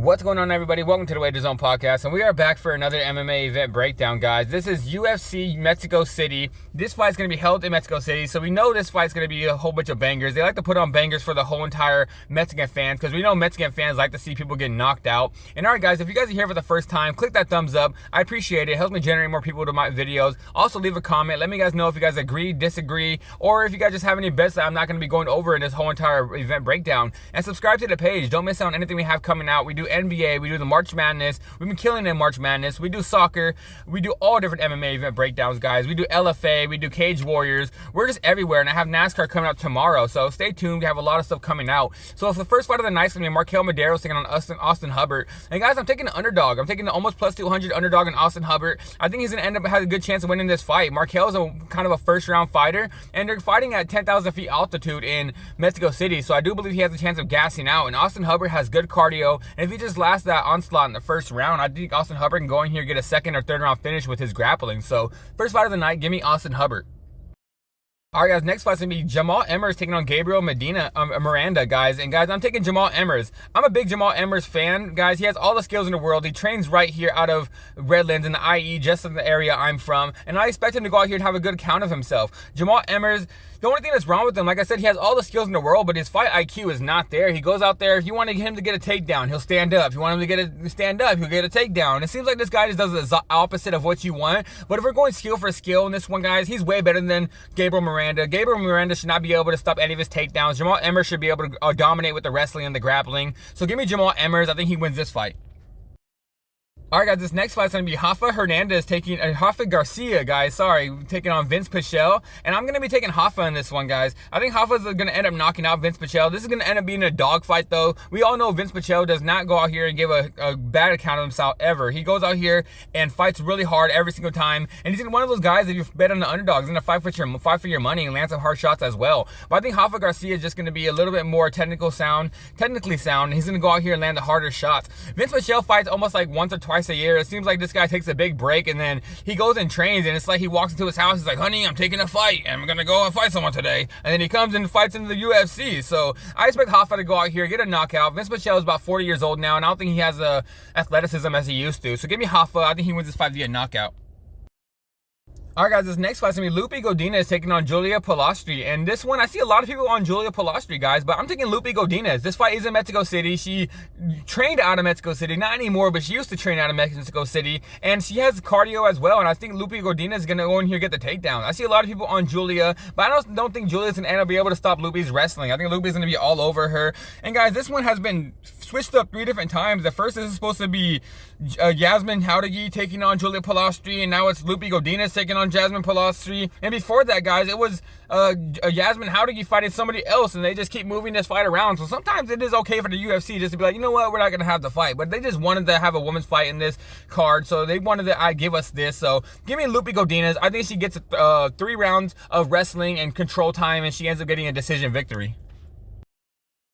What's going on, everybody? Welcome to the Wager Zone podcast, and we are back for another MMA event breakdown, guys. This is UFC Mexico City. This fight's going to be held in Mexico City, so we know this fight's going to be a whole bunch of bangers. They like to put on bangers for the whole entire Mexican fans, because we know Mexican fans like to see people get knocked out. And all right, guys, if you guys are here for the first time, click that thumbs up. I appreciate it. It helps me generate more people to my videos. Also, leave a comment. Let me guys know if you guys agree, disagree, or if you guys just have any bets that I'm not going to be going over in this whole entire event breakdown. And subscribe to the page. Don't miss out on anything we have coming out. We do NBA, we do the March Madness. We've been killing it in March Madness. We do soccer. We do all different MMA event breakdowns, guys. We do LFA. We do Cage Warriors. We're just everywhere, and I have NASCAR coming out tomorrow, so stay tuned. We have a lot of stuff coming out. So if the first fight of the night is going to be Markel Madero's taking on Austin Hubbard. And guys, I'm taking the underdog. I'm taking the almost plus 200 underdog in Austin Hubbard. I think he's going to end up having a good chance of winning this fight. Markel is a kind of a first-round fighter, and they're fighting at 10,000 feet altitude in Mexico City, so I do believe he has a chance of gassing out. And Austin Hubbard has good cardio, and if he just lasts that onslaught in the first round, I think Austin Hubbard can go in here and get a second or third round finish with his grappling. So first fight of the night, give me Austin Hubbard. All right, guys, next fight's going to be Jamal Emmers taking on Gabriel Miranda, guys. And, guys, I'm taking Jamal Emmers. I'm a big Jamal Emmers fan, guys. He has all the skills in the world. He trains right here out of Redlands in the IE, just in the area I'm from. And I expect him to go out here and have a good count of himself. Jamal Emmers, the only thing that's wrong with him, like I said, he has all the skills in the world, but his fight IQ is not there. He goes out there, if you want him to get a takedown, he'll stand up. If you want him to stand up, he'll get a takedown. It seems like this guy just does the opposite of what you want. But if we're going skill for skill in this one, guys, he's way better than Gabriel Miranda. Gabriel Miranda should not be able to stop any of his takedowns. Jamal Emmers should be able to dominate with the wrestling and the grappling. So give me Jamal Emmers. I think he wins this fight. All right, guys, this next fight's going to be Rafa Garcia, guys, taking on Vince Pichel. And I'm going to be taking Rafa in this one, guys. I think Rafa's going to end up knocking out Vince Pichel. This is going to end up being a dogfight, though. We all know Vince Pichel does not go out here and give a bad account of himself ever. He goes out here and fights really hard every single time. And he's one of those guys that you bet on the underdog. He's going to fight for your money and land some hard shots as well. But I think Rafa Garcia is just going to be a little bit more technically sound. And he's going to go out here and land the harder shots. Vince Pichel fights almost like once or twice a year. It seems like this guy takes a big break and then he goes and trains, and it's like he walks into his house, he's like, honey, I'm taking a fight and I'm gonna go and fight someone today, and then he comes and fights in the UFC. So I expect Rafa to go out here, get a knockout. Vince Pichel is about 40 years old now, and I don't think he has the athleticism as he used to. So give me Rafa. I think he wins this fight via knockout. All right, guys, this next fight's going to be Lupe Godinez taking on Julia Pilastri. And this one, I see a lot of people on Julia Pilastri, guys, but I'm taking Lupe Godinez. This fight is in Mexico City. She trained out of Mexico City. Not anymore, but she used to train out of Mexico City. And she has cardio as well. And I think Lupe Godinez is going to go in here and get the takedown. I see a lot of people on Julia, but I don't think Julia's going to end up being able to stop Lupe's wrestling. I think Lupe's going to be all over her. And, guys, this one has been switched up 3 different times. The first is supposed to be Yasmin Jauregui taking on Julia Pilastri, and now it's Lupe Godinez taking on Jasmine Pilastri. And before that, guys, it was Yasmin Jauregui fighting somebody else, and they just keep moving this fight around. So sometimes it is okay for the UFC just to be like, you know what, we're not going to have the fight. But they just wanted to have a women's fight in this card, so they wanted to give us this. So give me Lupe Godinez. I think she gets 3 rounds of wrestling and control time, and she ends up getting a decision victory.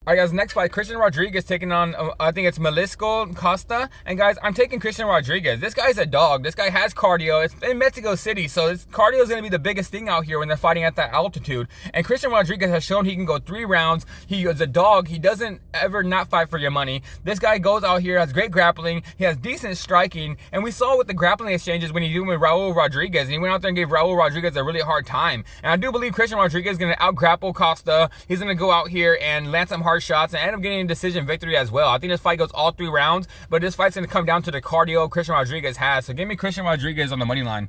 All right, guys, next fight, Christian Rodriguez taking on, I think it's Melisco Costa. And, guys, I'm taking Christian Rodriguez. This guy's a dog. This guy has cardio. It's in Mexico City, so cardio is going to be the biggest thing out here when they're fighting at that altitude. And Christian Rodriguez has shown he can go 3 rounds. He is a dog. He doesn't ever not fight for your money. This guy goes out here, has great grappling. He has decent striking. And we saw with the grappling exchanges when he did with Raul Rodriguez. And he went out there and gave Raul Rodriguez a really hard time. And I do believe Christian Rodriguez is going to out-grapple Costa. He's going to go out here and land some hard shots and end up getting a decision victory as well. I think this fight goes all 3 rounds, but this fight's going to come down to the cardio Christian Rodriguez has. So give me Christian Rodriguez on the money line.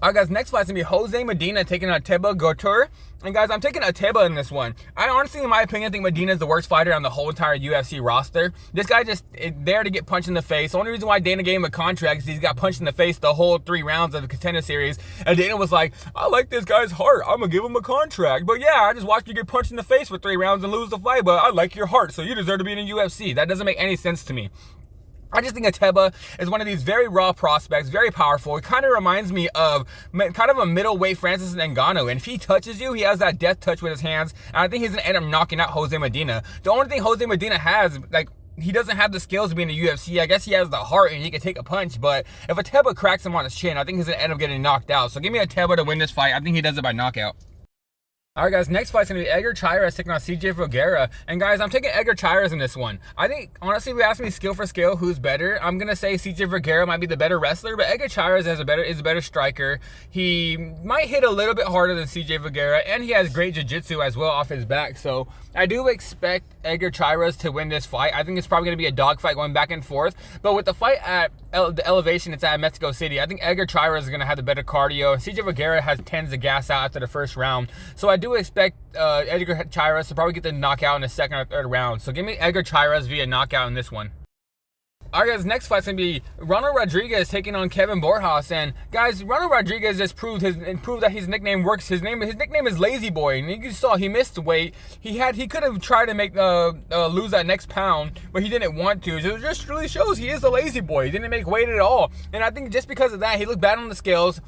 All right, guys, next fight's going to be Jose Medina taking on Ateba Couture. And, guys, I'm taking Ateba in this one. I honestly, in my opinion, think Medina is the worst fighter on the whole entire UFC roster. This guy just is there to get punched in the face. The only reason why Dana gave him a contract is he's got punched in the face the whole 3 rounds of the Contender Series. And Dana was like, I like this guy's heart. I'm going to give him a contract. But, yeah, I just watched you get punched in the face for 3 rounds and lose the fight. But I like your heart, so you deserve to be in the UFC. That doesn't make any sense to me. I just think Ateba is one of these very raw prospects, very powerful. It kind of reminds me of kind of a middleweight Francis Ngannou. And if he touches you, he has that death touch with his hands. And I think he's going to end up knocking out Jose Medina. The only thing Jose Medina has, like, he doesn't have the skills to be in the UFC. I guess he has the heart and he can take a punch. But if Ateba cracks him on his chin, I think he's going to end up getting knocked out. So give me Ateba to win this fight. I think he does it by knockout. All right, guys, next fight's going to be Edgar Chairez taking on CJ Vergara. And, guys, I'm taking Edgar Chairez in this one. I think, honestly, if you ask me skill for skill, who's better, I'm going to say CJ Vergara might be the better wrestler, but Edgar Chairez is a better striker. He might hit a little bit harder than CJ Vergara, and he has great jiu-jitsu as well off his back. So I do expect Edgar Chairez to win this fight. I think it's probably going to be a dogfight going back and forth. But with the fight at the elevation, it's at Mexico City. I think Edgar Chairez is going to have the better cardio. CJ Vergara tends to gas out after the first round. So I do expect Edgar Chairez to probably get the knockout in the second or third round. So give me Edgar Chairez via knockout in this one. All right, guys, next fight's going to be Ronald Rodriguez taking on Kevin Borjas. And, guys, Ronald Rodriguez just proved that his nickname works. His nickname is Lazy Boy. And you saw he missed weight. He could have tried to make lose that next pound, but he didn't want to. So it just really shows he is a lazy boy. He didn't make weight at all. And I think just because of that, he looked bad on the scales.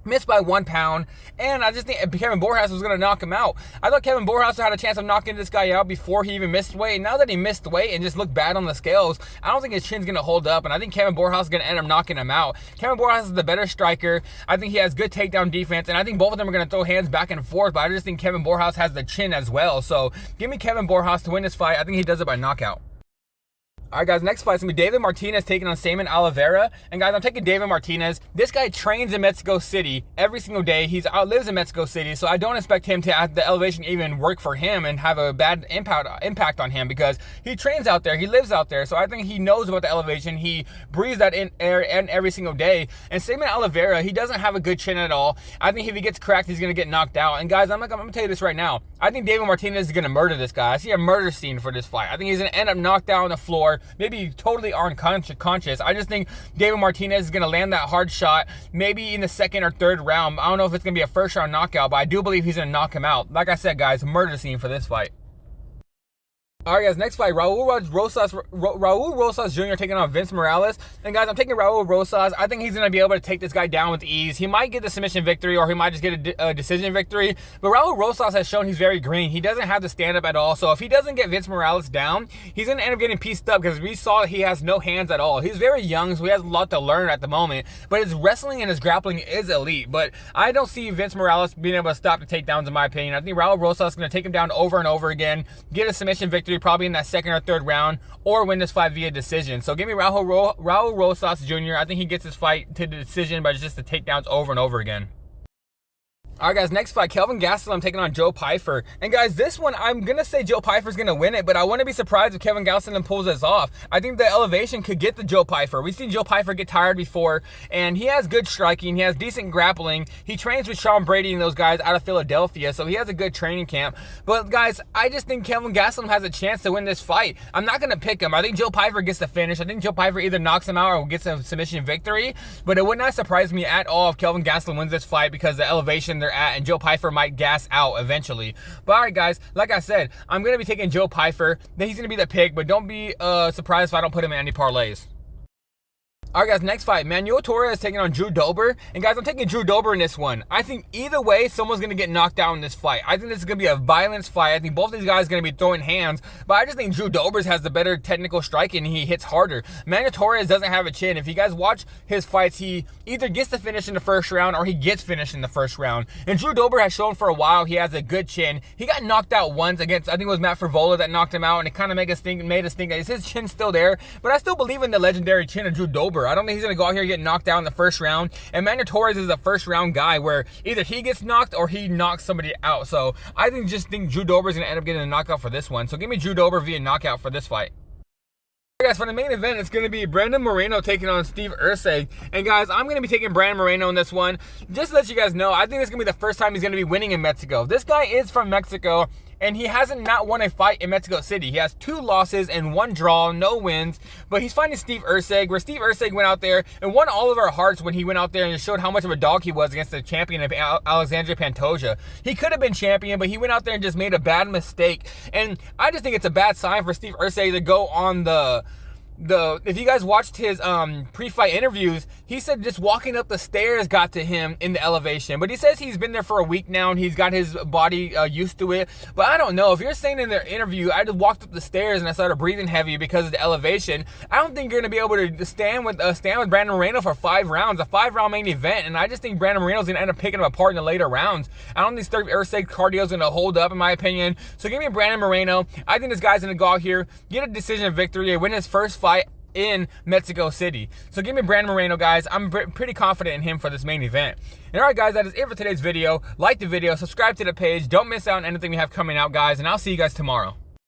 Missed by 1 pound, and I just think Kevin Borjas was going to knock him out. I thought Kevin Borjas had a chance of knocking this guy out before he even missed weight. Now that he missed weight and just looked bad on the scales, I don't think his chin's going to hold up, and I think Kevin Borjas is going to end up knocking him out. Kevin Borjas is the better striker. I think he has good takedown defense, and I think both of them are going to throw hands back and forth, but I just think Kevin Borjas has the chin as well. So give me Kevin Borjas to win this fight. I think he does it by knockout. All right, guys, next fight's going to be David Martinez taking on Saman Oliveira. And, guys, I'm taking David Martinez. This guy trains in Mexico City every single day. He lives in Mexico City, so I don't expect him to have the elevation even work for him and have a bad impact on him because he trains out there. He lives out there, so I think he knows about the elevation. He breathes that in air every single day. And Saman Oliveira, he doesn't have a good chin at all. I think if he gets cracked, he's going to get knocked out. And, guys, I'm going to tell you this right now. I think David Martinez is going to murder this guy. I see a murder scene for this fight. I think he's going to end up knocked out on the floor, maybe totally unconscious. I just think David Martinez is going to land that hard shot, maybe in the second or third round. I don't know if it's going to be a first round knockout, but I do believe he's going to knock him out. Like I said, guys, murder scene for this fight. All right, guys, next fight, Raul Rosas Jr. taking on Vince Morales. And, guys, I'm taking Raul Rosas. I think he's going to be able to take this guy down with ease. He might get the submission victory or he might just get a decision victory. But Raul Rosas has shown he's very green. He doesn't have the stand-up at all. So if he doesn't get Vince Morales down, he's going to end up getting pieced up because we saw that he has no hands at all. He's very young, so he has a lot to learn at the moment. But his wrestling and his grappling is elite. But I don't see Vince Morales being able to stop the takedowns, in my opinion. I think Raul Rosas is going to take him down over and over again, get a submission victory probably in that second or third round, or win this fight via decision. So give me Raul Rosas Jr. I think he gets this fight to the decision by just the takedowns over and over again. All right, guys, next fight, Kelvin Gastelum taking on Joe Pyfer. And, guys, this one, I'm going to say Joe Pyfer's going to win it, but I wouldn't be surprised if Kelvin Gastelum pulls this off. I think the elevation could get to Joe Pyfer. We've seen Joe Pyfer get tired before, and he has good striking. He has decent grappling. He trains with Sean Brady and those guys out of Philadelphia, so he has a good training camp. But, guys, I just think Kelvin Gastelum has a chance to win this fight. I'm not going to pick him. I think Joe Pyfer gets the finish. I think Joe Pyfer either knocks him out or gets a submission victory, but it would not surprise me at all if Kelvin Gastelum wins this fight because the elevation they're at, and Joe Pyfer might gas out eventually. But all right, guys, like I said, I'm going to be taking Joe Pyfer. He's going to be the pick, but don't be surprised if I don't put him in any parlays. All right, guys, next fight, Manuel Torres taking on Drew Dober. And, guys, I'm taking Drew Dober in this one. I think either way, someone's going to get knocked out in this fight. I think this is going to be a violence fight. I think both these guys are going to be throwing hands, but I just think Drew Dober has the better technical striking and he hits harder. Manuel Torres doesn't have a chin. If you guys watch his fights, he either gets to finish in the first round or he gets finished in the first round. And Drew Dober has shown for a while he has a good chin. He got knocked out once against, I think it was Matt Frivola that knocked him out, and it kind of made us think that is his chin still there? But I still believe in the legendary chin of Drew Dober. I don't think he's going to go out here and get knocked out in the first round. And Manuel Torres is a first round guy where either he gets knocked or he knocks somebody out. So I just think Drew Dober is going to end up getting a knockout for this one. So give me Drew Dober via knockout for this fight. Guys, for the main event, it's going to be Brandon Moreno taking on Steve Erceg. And, guys, I'm going to be taking Brandon Moreno in this one. Just to let you guys know, I think this is going to be the first time he's going to be winning in Mexico. This guy is from Mexico, and he hasn't not won a fight in Mexico City. He has 2 losses and 1 draw, no wins. But he's fighting Steve Erceg, where Steve Erceg went out there and won all of our hearts when he went out there and showed how much of a dog he was against the champion of Alexandre Pantoja. He could have been champion, but he went out there and just made a bad mistake. And I just think it's a bad sign for Steve Erceg to go on the if you guys watched his pre-fight interviews, he said just walking up the stairs got to him in the elevation. But he says he's been there for a week now and he's got his body used to it. But I don't know. If you're saying in the interview, I just walked up the stairs and I started breathing heavy because of the elevation, I don't think you're going to be able to stand with Brandon Moreno for 5 rounds, a 5-round main event. And I just think Brandon Moreno's going to end up picking him apart in the later rounds. I don't think Steve Erceg cardio is going to hold up, in my opinion. So give me Brandon Moreno. I think this guy's going to go out here, get a decision victory, and win his first fight in Mexico City. So give me Brandon Moreno, guys. I'm pretty confident in him for this main event. And alright, guys, that is it for today's video. Like the video, subscribe to the page. Don't miss out on anything we have coming out, guys, and I'll see you guys tomorrow.